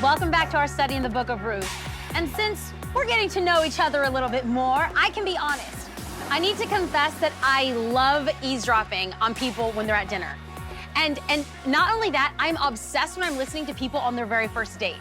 Welcome back to our study in the book of Ruth. And since we're getting to know each other a little bit more, I can be honest. I need to confess that I love eavesdropping on people when they're at dinner. And not only that, I'm obsessed when I'm listening to people on their very first date.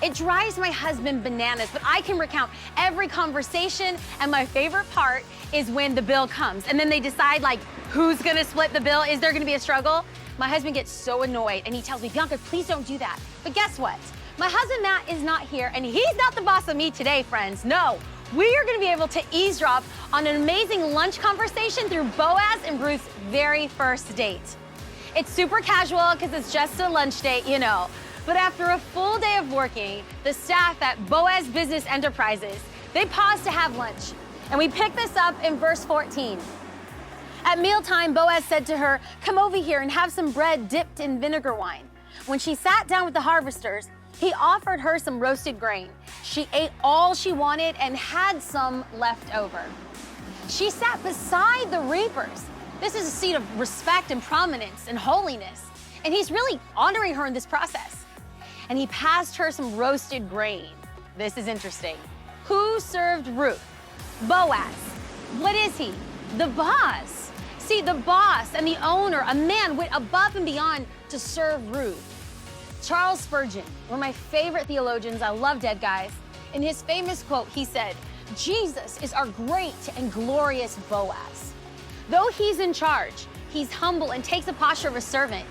It drives my husband bananas, but I can recount every conversation, and my favorite part is when the bill comes, and then they decide, like, who's gonna split the bill? Is there gonna be a struggle? My husband gets so annoyed, and he tells me, Bianca, please don't do that. But guess what? My husband, Matt, is not here, and he's not the boss of me today, friends. No, we are gonna be able to eavesdrop on an amazing lunch conversation through Boaz and Ruth's very first date. It's super casual, because it's just a lunch date, you know. But after a full day of working, the staff at Boaz Business Enterprises, they paused to have lunch. And we pick this up in verse 14. At mealtime, Boaz said to her, come over here and have some bread dipped in vinegar wine. When she sat down with the harvesters, he offered her some roasted grain. She ate all she wanted and had some left over. She sat beside the reapers. This is a seat of respect and prominence and holiness. And he's really honoring her in this process. And he passed her some roasted grain. This is interesting. Who served Ruth? Boaz. What is he? The boss. See, the boss and the owner, a man, went above and beyond to serve Ruth. Charles Spurgeon, one of my favorite theologians, I love dead guys. In his famous quote, he said, Jesus is our great and glorious Boaz. Though he's in charge, he's humble and takes the posture of a servant.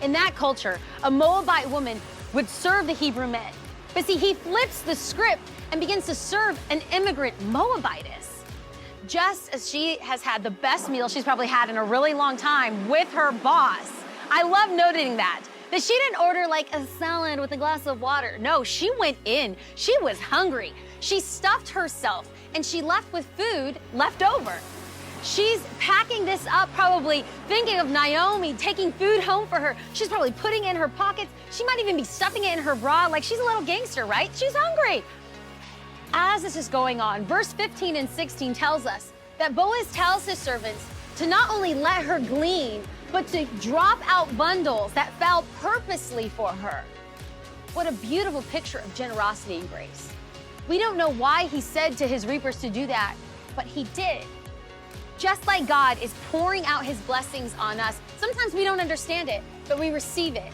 In that culture, a Moabite woman would serve the Hebrew men. But see, he flips the script and begins to serve an immigrant Moabitess. Just as she has had the best meal she's probably had in a really long time with her boss. I love noting that she didn't order like a salad with a glass of water. No, she went in. She was hungry. She stuffed herself and she left with food left over. She's packing this up, probably thinking of Naomi taking food home for her. She's probably putting it in her pockets. She might even be stuffing it in her bra, like she's a little gangster, right? She's hungry. As this is going on, verse 15 and 16 tells us that Boaz tells his servants to not only let her glean, but to drop out bundles that fell purposely for her. What a beautiful picture of generosity and grace. We don't know why he said to his reapers to do that, but he did. Just like God is pouring out his blessings on us, sometimes we don't understand it, but we receive it.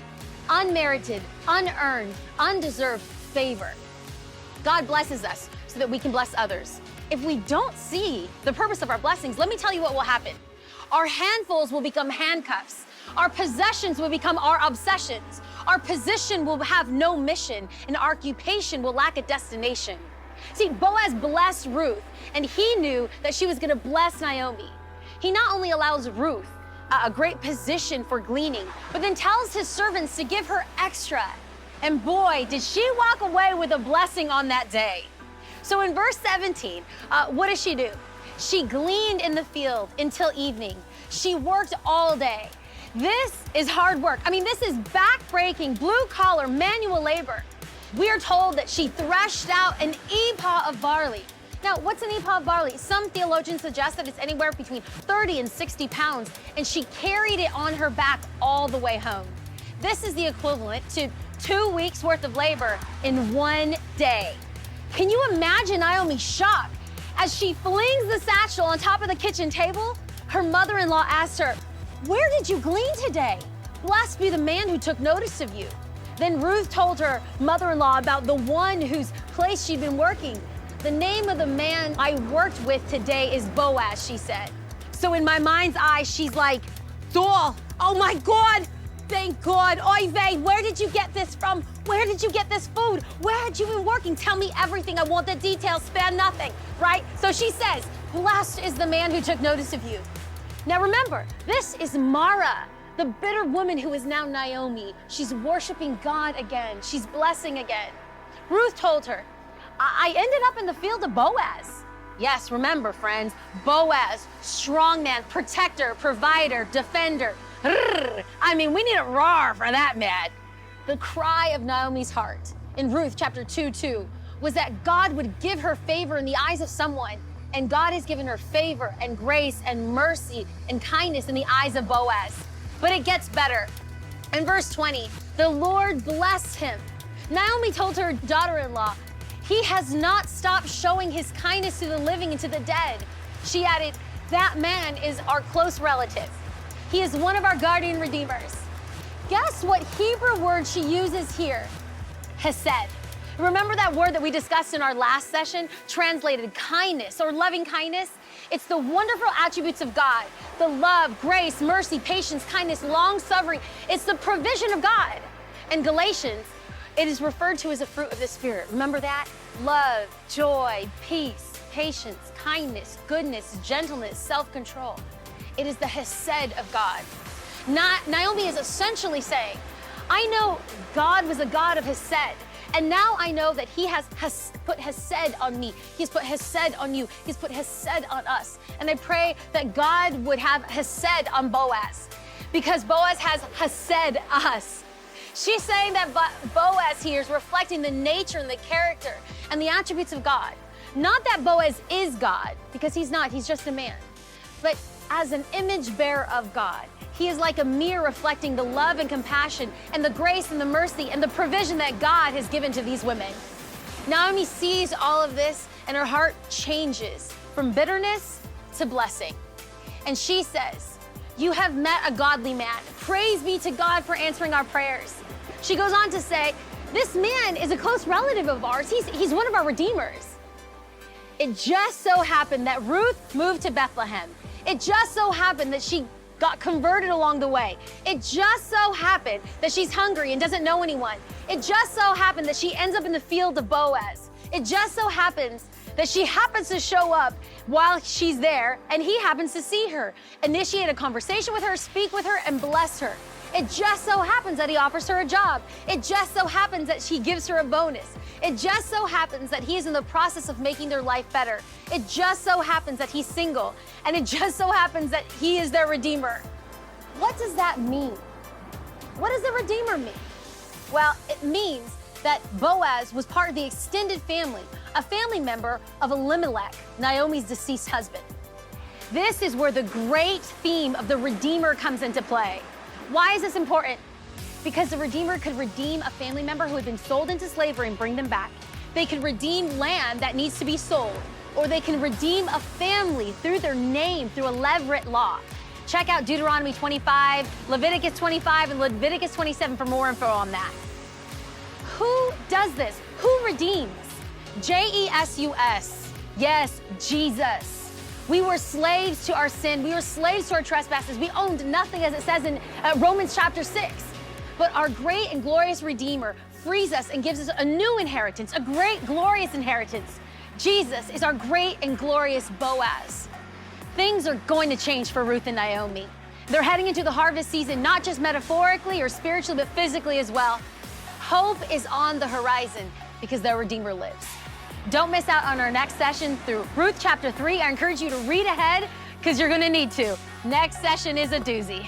Unmerited, unearned, undeserved favor. God blesses us so that we can bless others. If we don't see the purpose of our blessings, let me tell you what will happen. Our handfuls will become handcuffs. Our possessions will become our obsessions. Our position will have no mission, and our occupation will lack a destination. See, Boaz blessed Ruth, and he knew that she was going to bless Naomi. He not only allows Ruth a great position for gleaning, but then tells his servants to give her extra. And boy, did she walk away with a blessing on that day. So in verse 17, what does she do? She gleaned in the field until evening. She worked all day. This is hard work. I mean, this is back-breaking, blue-collar, manual labor. We are told that she threshed out an ephah of barley. Now, what's an ephah of barley? Some theologians suggest that it's anywhere between 30 and 60 pounds, and she carried it on her back all the way home. This is the equivalent to 2 weeks worth of labor in one day. Can you imagine Naomi's shock? As she flings the satchel on top of the kitchen table, her mother-in-law asked her, where did you glean today? Blessed be the man who took notice of you. Then Ruth told her mother-in-law about the one whose place she'd been working. The name of the man I worked with today is Boaz, she said. So in my mind's eye, she's like, Dol, oh my God, thank God. Oy vey, where did you get this from? Where did you get this food? Where had you been working? Tell me everything. I want the details, spare nothing, right? So she says, blessed is the man who took notice of you. Now remember, this is Mara, the bitter woman who is now Naomi. She's worshiping God again. She's blessing again. Ruth told her, I ended up in the field of Boaz. Yes, remember, friends, Boaz, strong man, protector, provider, defender. I mean, we need a roar for that, man. The cry of Naomi's heart in Ruth chapter 2:2 was that God would give her favor in the eyes of someone, and God has given her favor and grace and mercy and kindness in the eyes of Boaz. But it gets better. In verse 20, the Lord blessed him. Naomi told her daughter-in-law, he has not stopped showing his kindness to the living and to the dead. She added, that man is our close relative. He is one of our guardian redeemers. Guess what Hebrew word she uses here? Hesed. Remember that word that we discussed in our last session, translated kindness or loving kindness? It's the wonderful attributes of God, the love, grace, mercy, patience, kindness, long-suffering. It's the provision of God. In Galatians, it is referred to as a fruit of the Spirit. Remember that? Love, joy, peace, patience, kindness, goodness, gentleness, self-control. It is the hesed of God. Naomi is essentially saying, I know God was a God of hesed, and now I know that he has put hesed on me. He's put hesed on you. He's put hesed on us. And I pray that God would have hesed on Boaz, because Boaz has hesed us. She's saying that Boaz here is reflecting the nature and the character and the attributes of God. Not that Boaz is God, because he's not, he's just a man. But as an image bearer of God, he is like a mirror reflecting the love and compassion and the grace and the mercy and the provision that God has given to these women. Naomi sees all of this and her heart changes from bitterness to blessing. And she says, you have met a godly man. Praise be to God for answering our prayers. She goes on to say, this man is a close relative of ours. He's one of our redeemers. It just so happened that Ruth moved to Bethlehem. It just so happened that she got converted along the way. It just so happened that she's hungry and doesn't know anyone. It just so happened that she ends up in the field of Boaz. It just so happens that she happens to show up while she's there and he happens to see her, initiate a conversation with her, speak with her, and bless her. It just so happens that he offers her a job. It just so happens that he gives her a bonus. It just so happens that he is in the process of making their life better. It just so happens that he's single. And it just so happens that he is their redeemer. What does that mean? What does the redeemer mean? Well, it means that Boaz was part of the extended family, a family member of Elimelech, Naomi's deceased husband. This is where the great theme of the redeemer comes into play. Why is this important? Because the redeemer could redeem a family member who had been sold into slavery and bring them back. They could redeem land that needs to be sold, or they can redeem a family through their name, through a levirate law. Check out Deuteronomy 25, Leviticus 25, and Leviticus 27 for more info on that. Who does this? Who redeems? J-E-S-U-S. Yes, Jesus. We were slaves to our sin. We were slaves to our trespasses. We owned nothing, as it says in Romans chapter 6. But our great and glorious Redeemer frees us and gives us a new inheritance, a great, glorious inheritance. Jesus is our great and glorious Boaz. Things are going to change for Ruth and Naomi. They're heading into the harvest season, not just metaphorically or spiritually, but physically as well. Hope is on the horizon because their Redeemer lives. Don't miss out on our next session through Ruth chapter 3. I encourage you to read ahead because you're going to need to. Next session is a doozy.